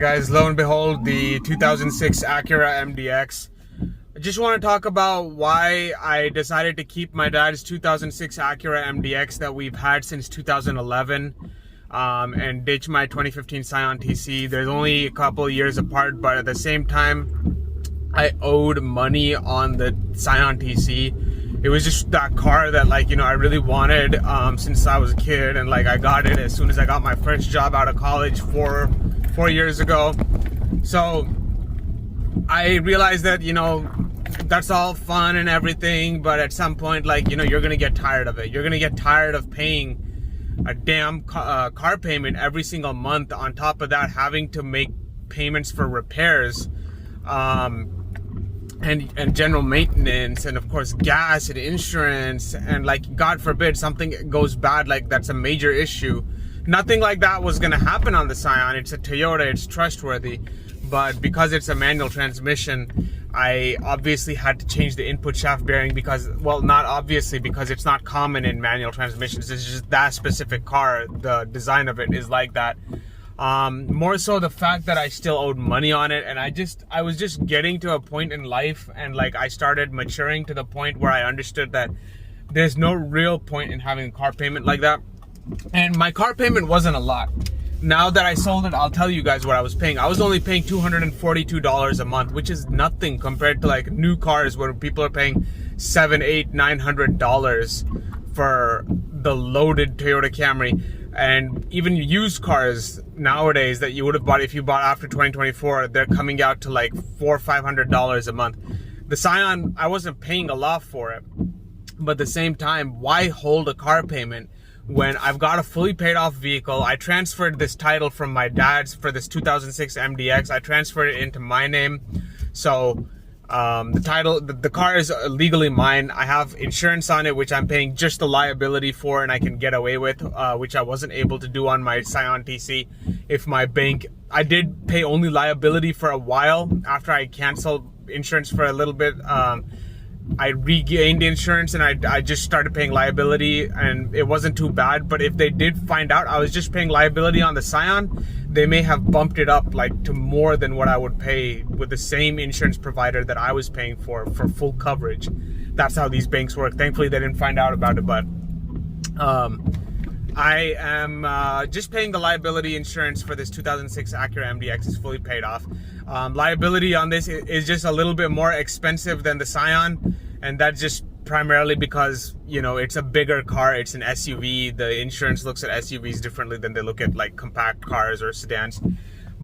Guys, lo and behold, the 2006 Acura MDX. I just want to talk about why I decided to keep my dad's 2006 Acura MDX that we've had since 2011 and ditch my 2015 Scion TC. There's only a couple years apart, but at the same time, I owed money on the Scion TC. It was just that car that, I really wanted since I was a kid, and I got it as soon as I got my first job out of college four years ago. So I realized that that's all fun and everything, but at some point, you're gonna get tired of it. You're gonna get tired of paying a damn car payment every single month. On top of that, having to make payments for repairs and general maintenance, and of course gas and insurance, and God forbid something goes bad, that's a major issue. Nothing like that was going to happen on the Scion. It's a Toyota, it's trustworthy, but because it's a manual transmission, I obviously had to change the input shaft bearing because, well, not obviously, because it's not common in manual transmissions. It's just that specific car, the design of it is like that. More so the fact that I still owed money on it, and I was just getting to a point in life, and I started maturing to the point where I understood that there's no real point in having a car payment like that. And my car payment wasn't a lot. Now that I sold it, I'll tell you guys what I was paying. I was only paying $242 a month, which is nothing compared to new cars where people are paying $700, $800, $900 for the loaded Toyota Camry. And even used cars nowadays that you would have bought if you bought after 2024, they're coming out to $400 or $500 a month. The Scion, I wasn't paying a lot for it, but at the same time, why hold a car payment when I've got a fully paid off vehicle? I transferred this title from my dad's for this 2006 MDX. I transferred it into my name. So the car is legally mine. I have insurance on it, which I'm paying just the liability for, and I can get away with, which I wasn't able to do on my Scion TC. If my bank, I did pay only liability for a while after I canceled insurance for a little bit. I regained insurance and I just started paying liability, and it wasn't too bad. But if they did find out I was just paying liability on the Scion, they may have bumped it up to more than what I would pay with the same insurance provider that I was paying for full coverage. That's how these banks work. Thankfully they didn't find out about it, but I am just paying the liability insurance for this 2006 Acura MDX. Is fully paid off. Liability on this is just a little bit more expensive than the Scion, and that's just primarily because it's a bigger car. It's an SUV. The insurance looks at SUVs differently than they look at compact cars or sedans.